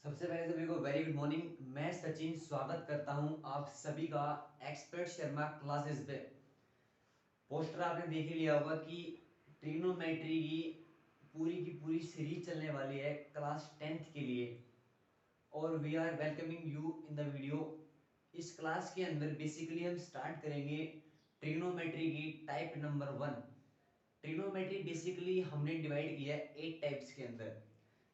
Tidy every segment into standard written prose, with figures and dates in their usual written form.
सबसे पहले सभी को वेरी गुड मॉर्निंग। मैं सचिन स्वागत करता हूं आप सभी का एक्सपर्ट शर्मा क्लासेस पे। पोस्टर आपने देख ही लिया होगा कि ट्रिग्नोमेट्री की पूरी सीरीज चलने वाली है क्लास 10th के लिए, और we are welcoming you in the video. इस क्लास के अंदर बेसिकली हम स्टार्ट करेंगे ट्रिग्नोमेट्री की टाइप नंबर 1। ट्रिग्नोमेट्री बेसिकली हमने डिवाइड किया है 8 टाइप्स के अंदर,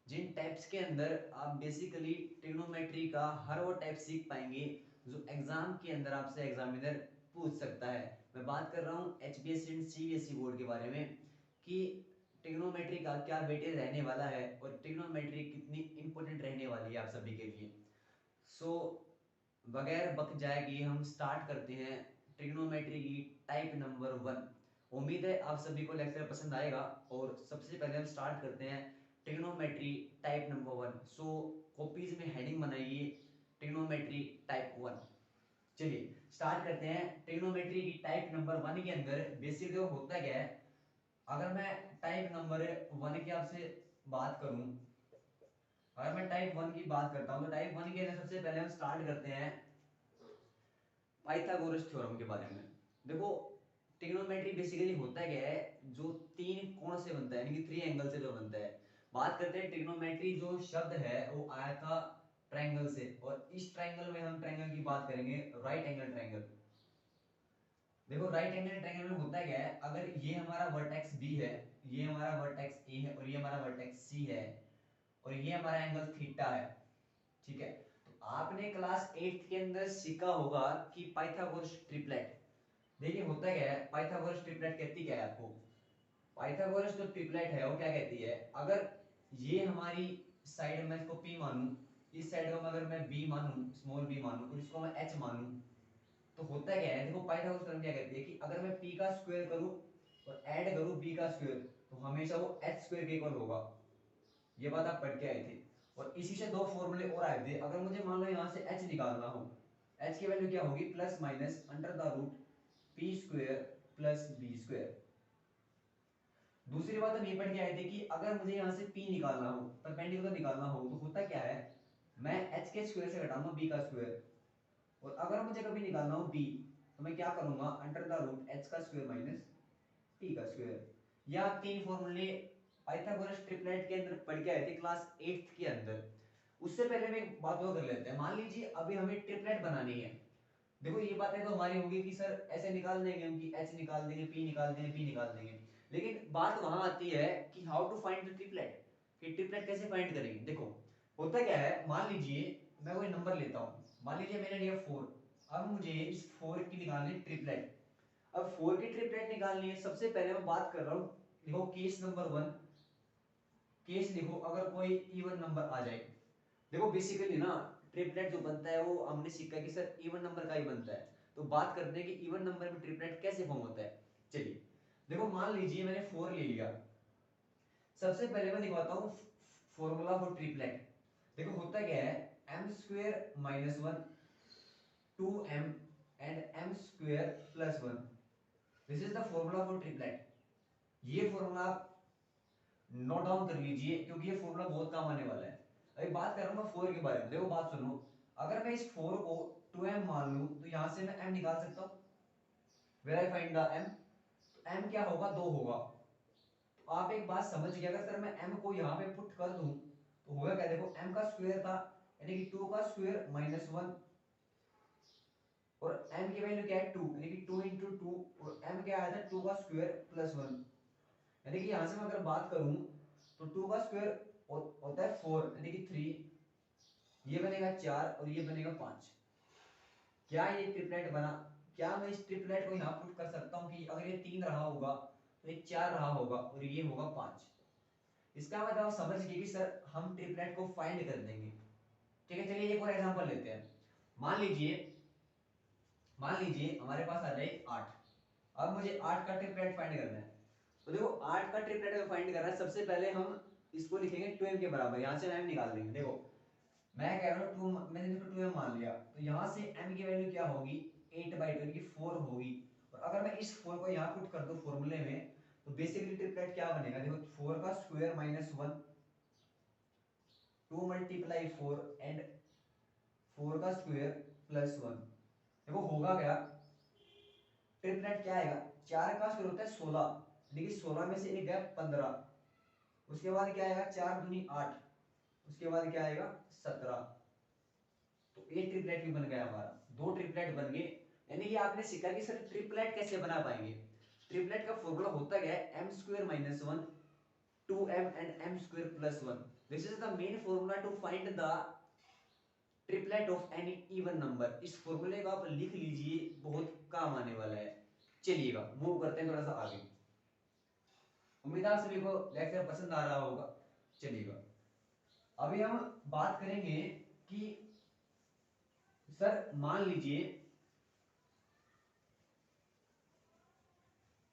जिन टाइप्स के अंदर आप बेसिकली ट्रिग्नोमेट्री का हर वो टाइप सीख पाएंगे जो एग्जाम के अंदर आपसे एग्जामिनर पूछ सकता है। मैं बात कर रहा हूँ एचपीएससी एंड सीबीएसई बोर्ड के बारे में कि ट्रिग्नोमेट्री का क्या वेटेज रहने वाला है और ट्रिग्नोमेट्री कितनी इंपॉर्टेंट रहने वाली है आप सभी के लिए। सो बगैर बक जाए कि हम स्टार्ट करते हैं ट्रिग्नोमेट्री की टाइप नंबर 1। उम्मीद है आप सभी को लेक्चर पसंद आएगा और सबसे पहले हम स्टार्ट करते हैं ट्रिग्नोमेट्री टाइप नंबर 1। सो कॉपीज में हेडिंग बनाइए ट्रिग्नोमेट्री टाइप 1। चलिए स्टार्ट करते हैं। ट्रिग्नोमेट्री की टाइप नंबर 1 के अंदर बेसिकली होता क्या है, अगर मैं टाइप नंबर 1 की आपसे बात करूं, अगर मैं टाइप 1 की बात करता हूं तो टाइप 1 के अंदर सबसे पहले हम स्टार्ट करते हैं पाइथागोरस थ्योरम के बारे में। देखो ट्रिग्नोमेट्री बेसिकली होता क्या है, जो तीन कोण से बनता है यानी कि 3 एंगल से जो बनता है। बात करते हैं ट्रिग्नोमेट्री जो शब्द है वो आया था ट्रायंगल से, और इस ट्रायंगल में हम ट्रायंगल की बात करेंगे राइट एंगल ट्रायंगल। देखो राइट एंगल ट्रायंगल में होता क्या है, अगर ये हमारा वर्टेक्स बी है, ये हमारा वर्टेक्स ए है और ये हमारा वर्टेक्स सी है और ये हमारा एंगल थीटा है, ठीक है। तो आपने क्लास 8th के अंदर सीखा होगा कि पाइथागोरस ट्रिपलेट। देखिए होता क्या है, पाइथागोरस ट्रिपलेट कहती क्या है आपको। पाइथागोरस जो ट्रिपलेट है वो क्या कहती है, अगर ये हमारी साइड में इसको p मानूं, इस साइड को अगर मैं b मानूं, स्मॉल b मानूं और इसको मैं h मानूं, तो होता क्या है, देखो पाइथागोरस थ्योरम क्या कहती है कि अगर मैं p का स्क्वायर करूं और ऐड करूं b का स्क्वायर तो हमेशा वो h स्क्वायर के इक्वल होगा। ये बात आप पढ़ के आए थे। और इसी से दो फॉर्मूले और आए थे। अगर मुझे मान लो यहां से h निकालना हो, h की वैल्यू क्या होगी, plus minus under the root p square plus b square. दूसरी बात हम ये पढ़ के आए थे कि अगर मुझे यहां से p निकालना हो, परपेंडिकुलर निकालना हो, तो होता क्या है, मैं h के स्क्वायर से घटाऊंगा b का स्क्वायर, और अगर मुझे कभी निकालना हो b तो मैं क्या करूंगा, अंडर द रूट h का स्क्वायर माइनस p का स्क्वायर। या तीन फॉर्मूले पाइथागोरस ट्रिपलेट के अंदर पढ़ के आए थे क्लास 8th के अंदर। उससे पहले में एक बात और कर लेते हैं। मान लीजिए अभी हमें ट्रिपलेट बनानी है। देखो ये बातें तो हमारी होगी कि सर ऐसे निकाल देंगे हम कि h निकाल देंगे, p निकाल देंगे, p निकाल देंगे, लेकिन बात वहां आती है कि how to find the triplet, कि ट्रिपलेट कैसे फाइंड करेंगे। देखो होता क्या है, मान लीजिए मैं कोई नंबर लेता हूं, मान लीजिए मैंने लिया 4। अब मुझे इस 4 की निकालनी ट्रिपलेट। अब 4 की ट्रिपलेट निकालनी है, सबसे पहले मैं बात कर रहा हूं, देखो केस नंबर 1, केस लिखो अगर कोई इवन नंबर आ जाए। देखो बेसिकली ना ट्रिपलेट जो बनता है वो हमने सीखा कि सर इवन नंबर का ही बनता है। तो बात करते हैं कि इवन नंबर में ट्रिपलेट कैसे फॉर्म होता है। चलिए देखो मान लीजिए मैंने 4 ले लिया। सबसे पहले मैं दिखाता हूं फॉर्मूला फॉर ट्रिपलेट। देखो होता क्या है, m square minus 1 2m and m square plus 1, this is the formula for triplet. ये फॉर्मूला आप नोट डाउन कर लीजिए क्योंकि ये फॉर्मूला बहुत काम आने वाला है। अभी बात कर रहा हूं मैं 4 के बारे में। देखो बात सुनो, अगर मैं इस 4 को 2m मान लूं तो यहां से मैं m निकाल सकता हूं। Where I find the m, तो m क्या होगा, 2 होगा। तो आप एक बात समझ गए, अगर सर मैं m को यहां पे पुट कर दूं तो होगा क्या, देखो m का स्क्वायर था यानी कि 2 का स्क्वायर माइनस 1, और m की वैल्यू क्या है 2 यानी कि 2 into 2, और m क्या आया था 2 का स्क्वायर प्लस 1, यानी कि यहां से मैं अगर बात करूं तो 2 का स्क्वायर होता है 4 यानी कि 3, ये बनेगा 4 और ये बनेगा 5। क्या ये ट्रिपलेट बना, क्या मैं इस ट्रिपलेट को यहां पुट कर सकता हूं कि अगर ये 3 रहा होगा तो ये 4 रहा होगा और ये होगा 5। इसका मतलब आप समझ गए कि सर हम ट्रिपलेट को फाइंड कर देंगे। ठीक है, चलिए एक और एग्जांपल लेते हैं। मान लीजिए मान लीजिए हमारे पास आ जाए 8। अब मुझे 8 का ट्रिपलेट फाइंड करना है। तो देखो 8 का ट्रिपलेट फाइंड करना है, सबसे पहले हम इसको लिखेंगे 12 के बराबर, यहां से m निकाल देंगे। देखो मैं कह रहा हूं 2, मैंने इसको 2m मान लिया तो यहां से m की वैल्यू क्या होगी, 8/2 की 4 होगी। और अगर मैं इस 4 को यहां पुट कर दूं फॉर्मूले में तो बेसिकली ट्रिपलेट क्या बनेगा, देखो 4 का स्क्वायर माइनस 1, 2 मल्टीप्लाई 4 एंड 4 का स्क्वायर प्लस 1। देखो होगा क्या, ट्रिपलेट क्या आएगा, 4 का स्क्वायर होता है 16, देखिए 16 में से एक गया 15, उसके बाद क्या आएगा 4 दूनी 8, उसके बाद क्या आएगा 17। तो एक ट्रिपलेट भी बन गया हमारा, दो ट्रिपलेट बन गए। यानी कि आपने सीखा कि सर ट्रिपलेट कैसे बना पाएंगे। ट्रिपलेट का फॉर्मूला होता क्या है, m square minus 1 2m and m square plus 1। This is the main formula to find the triplet of any even number। इस फॉर्मूले को आप लिख लीजिए, बहुत काम आने वाला है। चलिएगा मूव करते हैं थोड़ा सा आगे। उम्मीद है सभी को लेक्चर पसंद आ रहा होगा। चलिएगा अभी हम बात करेंगे कि सर मान लीजिए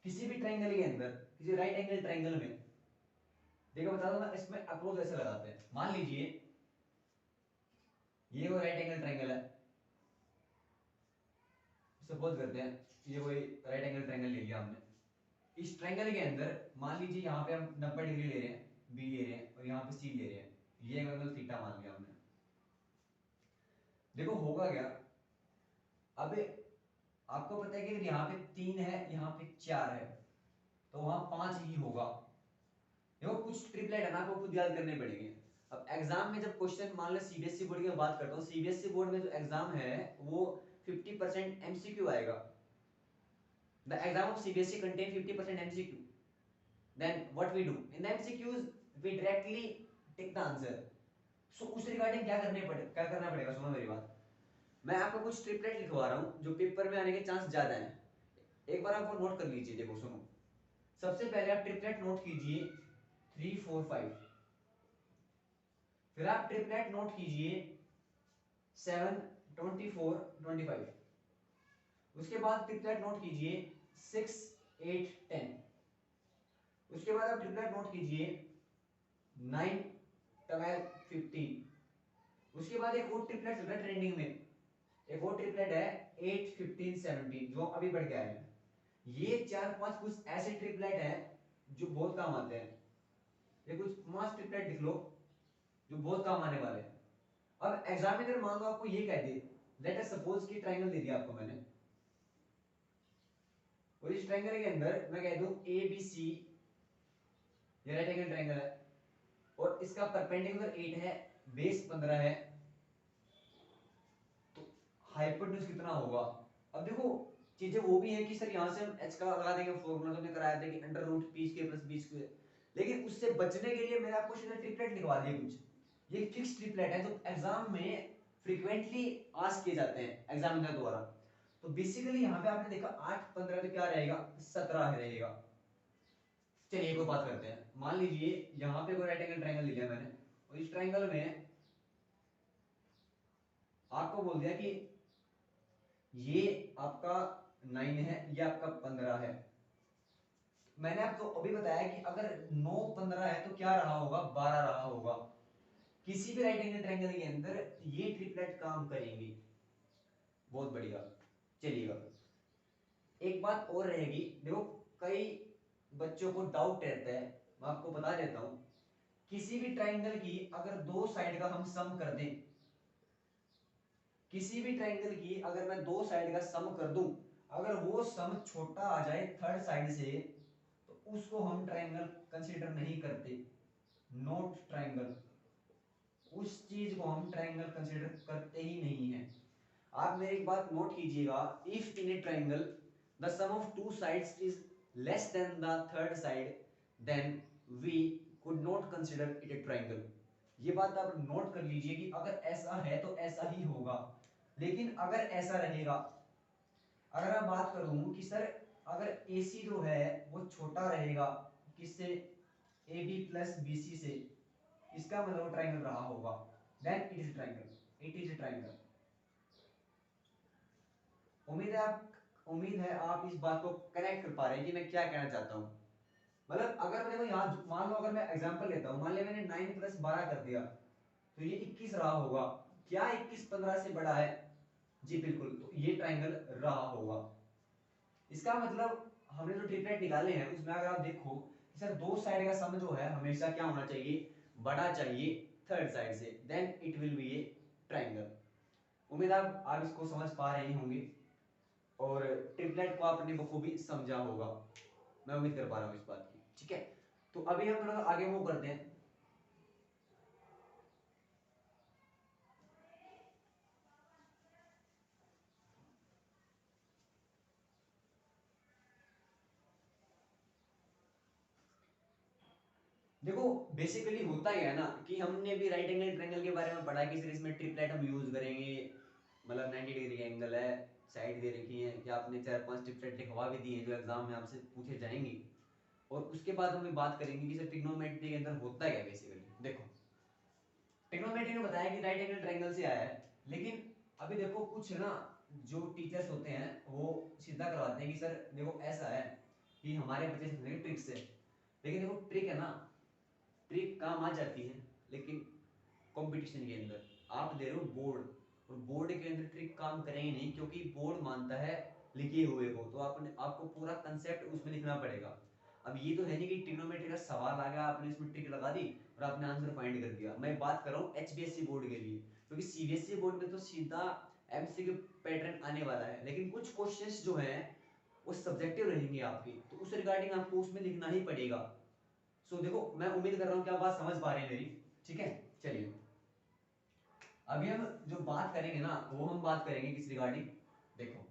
किसी भी ट्रायंगल के अंदर, किसी राइट एंगल ट्रायंगल में, देखो बता दो मैं इसमें अप्रोच ऐसे लगाते हैं। मान लीजिए ये वो राइट एंगल ट्रायंगल है, सपोज करते हैं ये कोई राइट एंगल ट्रायंगल ले लिया हमने। इस ट्रायंगल के अंदर मान लीजिए यहाँ पे हम 90 डिग्री ले रहे हैं, बी ले रहे हैं और यहाँ पे सी ले रहे हैं, ये एंगल थीटा मान लिया हमने। देखो होगा क्या, अब आपको पता है कि यहाँ पे 3 है, यहाँ पे 4 है, तो वहां 5 ही होगा। देखो कुछ ट्रिपलेट है ना, आपको खुद याद करने पड़ेंगे। अब एग्जाम में जब क्वेश्चन, मान लो सीबीएसई बोर्ड की बात करता हूँ, सीबीएसई बोर्ड में जो एग्जाम है वो 50% एमसीक्यू आएगा। The exam of CBSE contain 50% MCQ. Then what we do in the MCQs, we directly take the answer. So उस रिगार्डिंग क्या करना पड़ेगा, सुनो मेरी बात। मैं आपको कुछ ट्रिपलेट लिखवा रहा हूँ जो पेपर में आने के चांस ज्यादा है, एक बार आप वो नोट कर लीजिए। देखो सुनो, सबसे पहले आप ट्रिपलेट नोट कीजिए 3 4 5, फिर आप ट्रिपलेट नोट कीजिए 7 24 25, उसके बाद ट्रिपलेट नोट कीजिए 6 8 10, उसके बाद आप ट्रिपलेट नोट कीजिए 9 12 15, उसके बाद एक और ट्रिपलेट चल रहा है ट्रेंडिंग में, एक और ट्रिपलेट है 8 15 17 जो अभी बढ़ गया है। ये 4 5 कुछ ऐसे ट्रिपलेट हैं जो बहुत काम आते हैं। ये कुछ 5 ट्रिपलेट लिख लो जो बहुत काम आने वाले हैं। अब एग्जामिनर मान लो आपको ये कह दे, लेट अस सपोज कि ट्रायंगल दे दिया आपको मैंने, और इस ट्रायंगल के अंदर मैं कह दूं ए बी सी, ये राइट एंगल ट्रायंगल है और इसका परपेंडिकुलर 8 है, बेस 15 है, तो हाइपोटेन्यूज कितना होगा। अब देखो चीजें वो भी है कि सर यहाँ से हम h का लगा देंगे, फॉर्मूला तो हमने कराया था कि under root p square plus b square, लेकिन उससे बचने के लिए मैंने आपको सीधा ट्रिपलेट लिखवा दिए कुछ। ये फिक्स ट्रिपलेट है जो एग्जाम में फ्रीक्वेंटली आस्क किए जाते हैं एग्जामिनर द्वारा। तो बेसिकली यहाँ पे आपने देखा 8 15 तो क्या रहेगा 17 रहेगा। चलिए एक और बात करते हैं, मान लीजिए यहाँ पे कोई राइट एंगल ट्रायंगल ले लिया मैंने और इस ट्रायंगल में आपको बोल दिया कि ये आपका 9 है, ये आपका 15 है। मैंने आपको अभी बताया कि अगर 9 15 है तो क्या रहा होगा 12 रहा होगा। किसी भी राइट एंगल ट्रायंगल के अंदर ये ट्रिपलेट काम करेंगे। बहुत बढ़िया। चलिएगा एक बात और रहेगी, देखो कई बच्चों को डाउट रहता है, मैं आपको बता देता हूं, किसी भी ट्रायंगल की अगर दो साइड का हम सम कर दें, किसी भी ट्रायंगल की अगर मैं दो साइड का सम कर दूं, अगर वो सम छोटा आ जाए थर्ड साइड से तो उसको हम ट्रायंगल कंसीडर नहीं करते, नॉट ट्रायंगल, उस चीज को हम ट्रायंगल कंसीडर करते ही नहीं है। आप मेरी एक बात नोट कीजिएगा, if in a triangle the sum of two sides is less than the third side then we could not consider it a triangle. ये बात आप नोट कर लीजिए कि अगर ऐसा है तो ऐसा ही होगा। लेकिन अगर ऐसा रहेगा, अगर मैं बात करूं कि सर अगर AC जो है वो छोटा रहेगा किससे, AB प्लस BC से, इसका मतलब ट्रायंगल रहा होगा, then it is triangle, it is a triangle. उम्मीद है आप इस बात को कनेक्ट कर पा रहे हैं कि मैं क्या कहना चाहता हूं। मतलब अगर मैं देखो यहाँ मान लो, अगर मैं एग्जांपल लेता हूं, मान लिया मैंने 9 प्लस 12 कर दिया तो ये 21 रहा होगा। क्या 21 15 से बड़ा है? जी बिल्कुल, तो ये ट्रायंगल रहा होगा। इसका मतलब हमने जो ट्रिपलेट निकाले हैं उसमें अगर आप देखो कि सर दो साइड का सम जो है हमेशा क्या होना चाहिए, बड़ा चाहिए, थर्ड साइड से, then it will be a triangle. उम्मीद आप इसको समझ पा रहे होंगे और ट्रिपलेट को आपने बखूबी समझा होगा, मैं उम्मीद कर पा रहा हूँ इस बात की। ठीक है, तो अभी हम थोड़ा आगे मूव करते हैं। देखो बेसिकली होता क्या है ना कि हमने भी राइट एंगल ट्रायंगल के बारे में पढ़ा कि सर इसमें ट्रिपलेट हम यूज करेंगे, मतलब 90 डिग्री का एंगल है, साइड दे रखी है, कि आपने 4-5 ट्रिपलेट लिखवा भी दिए जो एग्जाम में आपसे पूछे जाएंगे। और उसके बाद हम बात करेंगे कि सर ट्रिग्नोमेट्री के अंदर होता क्या बेसिकली। देखो ट्रिग्नोमेट्री ने बताया कि राइट एंगल ट्रायंगल से आया है, लेकिन अभी देखो कुछ ना जो टीचर्स होते हैं वो सीधा करवाते हैं कि सर देखो ऐसा है कि हमारे बच्चे समझेंगे ट्रिक से, लेकिन देखो ट्रिक है ना, ट्रिक काम आ जाती है, लेकिन कंपटीशन के अंदर आप दे रहे हो बोर्ड, और बोर्ड के अंदर ट्रिक काम करेंगे नहीं, क्योंकि बोर्ड मानता है लिखे हुए को, तो आपको पूरा कंसेप्ट उसमें लिखना पड़ेगा। अब ये तो है नहीं कि ट्रिग्नोमेट्री का सवाल आ गया आपने इसमें ट्रिक लगा दी और आपने आंसर फाइंड कर दिया। मैं बात कर रहा हूँ एचबीएससी बोर्ड के लिए, क्योंकि सीबीएसई बोर्ड में तो सीधा एमसीक्यू पैटर्न आने वाला है, लेकिन कुछ क्वेश्चंस जो हैं वो सब्जेक्टिव रहेंगे आपके, तो उस रिगार्डिंग आपको उसमें लिखना ही पड़ेगा। सो देखो मैं उम्मीद कर रहा हूँ कि आप बात समझ पा रहे हैं मेरी। ठीक है, चलिए अभी हम जो बात करेंगे ना वो हम बात करेंगे किस रिगार्डिंग। देखो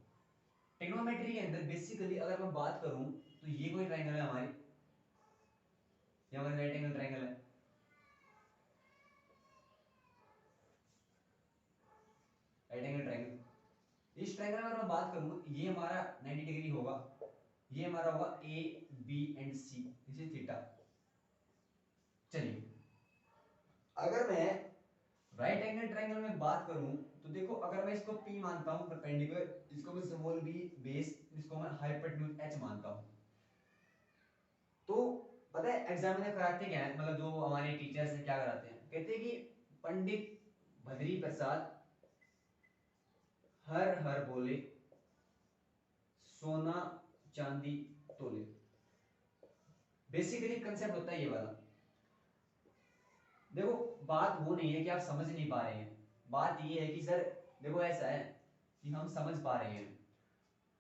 ट्रिग्नोमेट्री के अंदर बेसिकली अगर मैं बात करूं तो ये कोई ट्रायंगल है हमारी, ये हमारा राइट एंगल ट्रायंगल है, राइट एंगल ट्रायंगल। इस ट्रायंगल में अगर मैं बात करूं ये हमारा 90 डिग्री होगा, ये हमारा होगा A B and C, this is theta. चलिए अगर मैं राइट एंगल ट्रायंगल में बात करूं तो देखो अगर मैं इसको P मानता हूं परपेंडिकुलर, इसको मैं स्मॉल b बेस, इसको मैं हाइपोटेन्यूज H मानता हूं, तो पता है एग्जाम में कराते क्या है, मतलब जो हमारे टीचर्स हैं क्या कराते हैं, कहते हैं कि पंडित बद्री प्रसाद हर हर बोले सोना चांदी तोले। बेसिकली कंसेप्ट होता है ये वाला। देखो बात वो नहीं है कि आप समझ नहीं पा रहे हैं, बात ये है कि सर देखो ऐसा है कि हम समझ पा रहे हैं,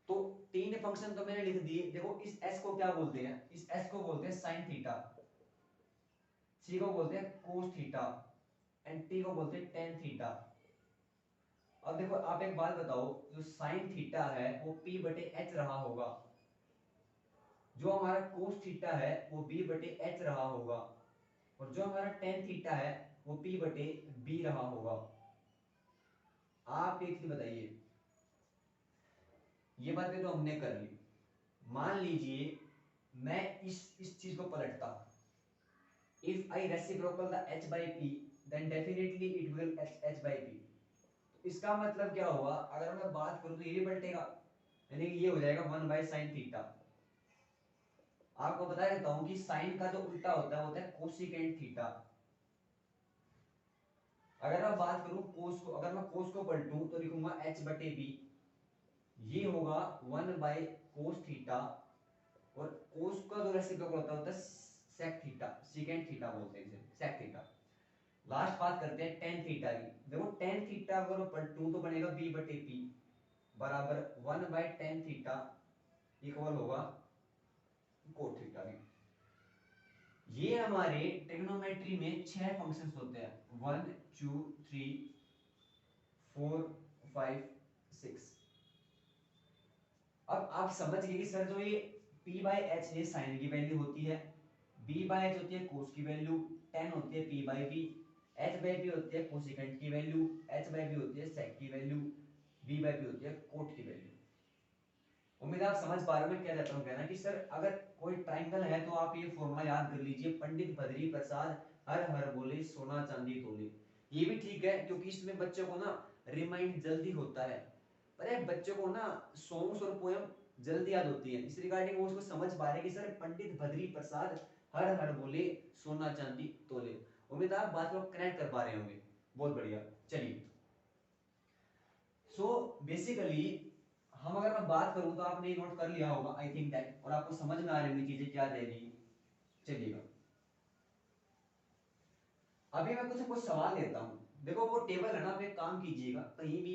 तो तीन फंक्शन तो मैंने लिख दिए। देखो इस s को क्या बोलते हैं, इस s को बोलते हैं साइन थीटा, c को बोलते हैं कोस थीटा एंड t को बोलते हैं टेन थीटा। अब देखो आप एक बात बताओ, जो साइन थीटा है वो p बटे h रहा होगा, जो हमारा कोस थीटा है वो b बटे h रहा होगा, और जो हमारा टेन थीटा है वो p बटे b रहा होगा। आप एक चीज बताइए, ये बातें तो हमने कर ली, मान लीजिए मैं इस चीज को पलटता, if I reciprocal the h by p then definitely it will h by p। इसका मतलब क्या होगा, अगर मैं बात करूं तो ये भी पलटेगा, यानी कि ये हो जाएगा 1 बाय साइन थीटा। आपको बता देता हूं कि साइन का जो उल्टा होता है वो होता है कोसिकेंट थीटा। अगर मैं बात करूं कोस को, अगर मैं कोस को पलटूं तो लिखूंगा h बटे b, ये होगा 1 बाय कोस थीटा, और कोस का जो रेसिप्रोकल होता है सेक थीटा, सेकेंट थीटा बोलते हैं इसे, सेक थीटा। लास्ट बात करते हैं टेन थीटा की। देखो टेन थीटा अगर पलटूं तो बनेगा b बटे p बराबर 1 बाय टेन थीटा इक्वल होगा कोट थीटा की। ये हमारे ट्रिग्नोमेट्री में 6 फंक्शंस होते हैं, 1 2 3 4 5 6। अब आप समझ गए कि सर जो ये p बाय h ये साइन की वैल्यू होती है, b बाय h होती है कोस की वैल्यू, tan होती है p by b, h by b होती है कोसिकेंट की वैल्यू, h बाय b होती है सेक की वैल्यू, b बाय b होती है कोट की वैल्यू। उम्मीद आप समझ पा रहे हो मैं क्या चाहता हूँ कहना, कि सर अगर कोई ट्रायंगल है तो आप ये फॉर्मूला याद कर लीजिए, पंडित बद्री प्रसाद हर हर बोले सोना चांदी तोले। ये भी ठीक है क्योंकि इसमें बच्चों को ना रिमाइंड जल्दी होता है, पर बच्चों को ना सॉन्ग्स और पोएम जल्दी याद होती है, इस रिगार्डिंग वो उसको समझ पा रहे कि सर पंडित बद्री प्रसाद हर हर बोले सोना चांदी तोले। उम्मीद आप बात को कनेक्ट कर पा रहे होंगे, बहुत बढ़िया। चलिए सो बेसिकली हम अगर मैं बात करूं तो आपने नोट कर लिया होगा आई थिंक दैट, और आपको समझ में आ रही होंगी चीजें क्या दे रही। चलिएगा अभी मैं कुछ सवाल देता हूँ, देखो वो टेबल है ना, आप एक काम कीजिएगा, कहीं भी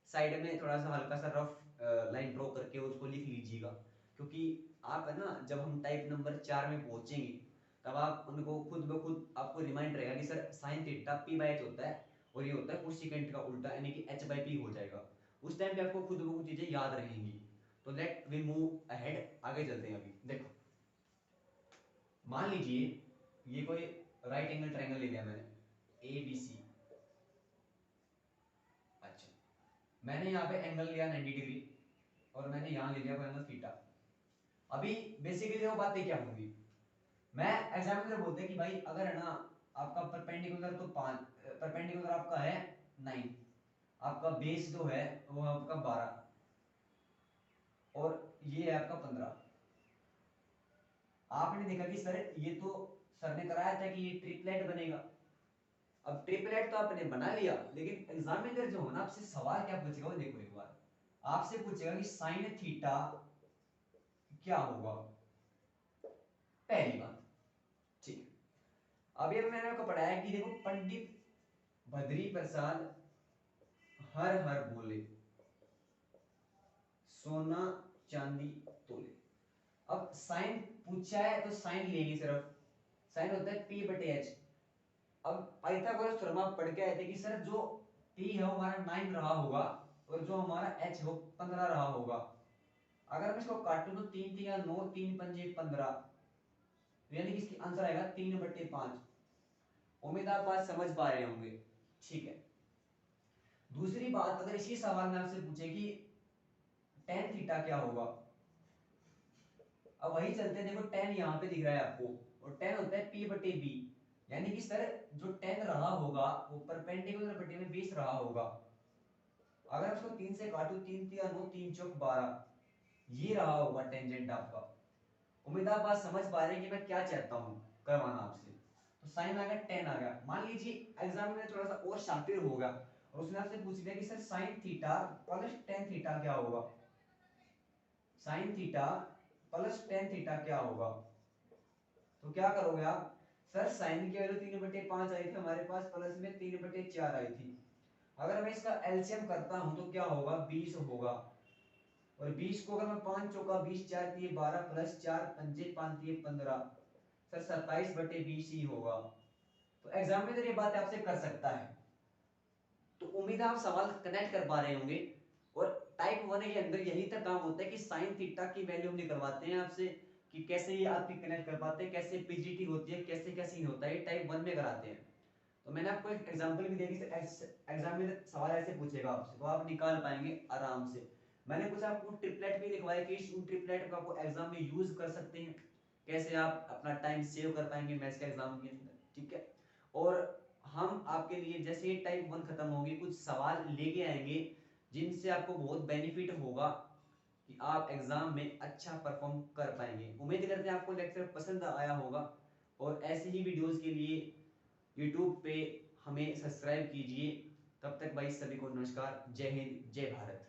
साइड में थोड़ा सा हल्का सा रफ लाइन ड्रॉ करके उसको लिख लीजिएगा, क्योंकि आप है ना जब हम टाइप नंबर 4 में पहुंचेंगे तब आप उनको खुद ब खुद आपको रिमाइंड रहेगा कि sir sine theta P by H होता है और ये होता है कोसेकेंट का उल्टा यानी कि एच बाई पी हो जाएगा। उस टाइम पे आपको खुद ब खुद चीजें याद रहेंगी। तो लेट वी मूव अहेड, आगे चलते हैं। अभी देखो मान लीजिए ये कोई राइट एंगल ट्रायंगल ले लिया मैंने ए बी सी। अच्छा, मैंने यहाँ पे एंगल लिया 90 डिग्री और मैंने यहाँ ले लिया कोई एंगल थीटा। अभी बेसिकली वो बातें क्या होंगी, मैं एग्जामिनर बोलते हैं कि भाई अगर है ना आपका परपेंडिकुलर तो 5, परपेंडिकुलर आपका है 9, आपका बेस जो है वो आपका 12 और ये है आपका 15। आपने देखा कि सर ये तो सर ने कराया था कि ये ट्रिपलेट बनेगा। अब ट्रिपलेट तो आपने बना लिया, लेकिन एग्जामिनर जो है ना आपसे सवाल क्या पूछेगा वो देखो एक बार। आपसे पूछेगा कि साइन थीटा क्या होगा, पहली बात। ठीक है, अभी मैंने आपको पढ़ाया कि देखो पंडित बद्री प्रसाद हर हर बोले, सोना चांदी तोले। अब साइन पूछा है तो साइन लेंगे सिर्फ, साइन होता है पी बटे एच। अब पाइथागोरस थ्योरम आप पढ़ के आए थे कि सर जो पी है वो हमारा 9 रहा होगा और जो हमारा एच है वो 15 रहा होगा। अगर मैं इसको काटूं तो 3 3 9, 3 पंजे 15, यानी कि इसकी आंसर आएगा 3/5। उम्मीद आप बात समझ पा रहे होंगे। ठीक है, दूसरी बात, अगर इसी सवाल में आपसे पूछे कि टेन थीटा क्या होगा। अब वही चलते हैं, देखो टेन यहाँ पे दिख रहा है आपको और टेन होता है पी बटे बी, यानी कि सर जो टेन रहा होगा वो परपेंडिकुलर बटे में 20 रहा होगा। अगर उसको 3 से काटू, 3 3 9, 3 चौक 12, ये रहा होगा टेंजेंट आपका। उम्मीद आप बात समझ पा रहे हैं कि मैं क्या चाहता हूँ करवाना आपसे। तो साइन आ गया, टेन आ गया। मान लीजिए एग्जाम में थोड़ा सा और शातिर होगा और उसने आपसे पूछ लिया कि sir sine theta plus tan theta क्या होगा, sine theta plus tan theta क्या होगा। तो क्या करोगे आप, सर साइन की वैल्यू 3/5 आई थी हमारे पास, प्लस में 3/4 आई थी। अगर मैं इसका एलसीएम करता हूं तो क्या होगा, 20 होगा। और 20 को अगर मैं 5 चौका 20, 4 दिए 12, प्लस 4 पंजे 5 दिए 15, सर 27/20 ही होगा। तो एग्जामिनर ये बात आपसे कर सकता है। तो उम्मीद है आप सवाल कनेक्ट कर पा रहे होंगे। और टाइप 1 के अंदर यही तक काम होता है कि साइन थीटा की वैल्यू हम निकलवाते हैं आपसे कि कैसे ये आपकी कनेक्ट कर पाते हैं, कैसे पीजीटी होती है, कैसे कैसे नहीं होता है, ये टाइप 1 में कराते हैं। तो मैंने आपको एक एग्जांपल भी दिया कि एग्जामिनर सवाल ऐसे पूछेगा आपसे तो आप निकाल पाएंगे आराम से। मैंने कुछ आपको ट्रिपलेट भी लिखवाया कि इस ट्रिपलेट को आपको एग्जाम में यूज कर सकते हैं, कैसे आप अपना टाइम सेव कर पाएंगे मैथ्स के एग्जाम के अंदर। ठीक है, और हम आपके लिए जैसे ही टाइप 1 खत्म होगी कुछ सवाल लेके आएंगे जिनसे आपको बहुत बेनिफिट होगा कि आप एग्जाम में अच्छा परफॉर्म कर पाएंगे। उम्मीद करते हैं आपको लेक्चर पसंद आया होगा और ऐसे ही वीडियोस के लिए यूट्यूब पे हमें सब्सक्राइब कीजिए। तब तक भाई सभी को नमस्कार, जय हिंद, जय भारत।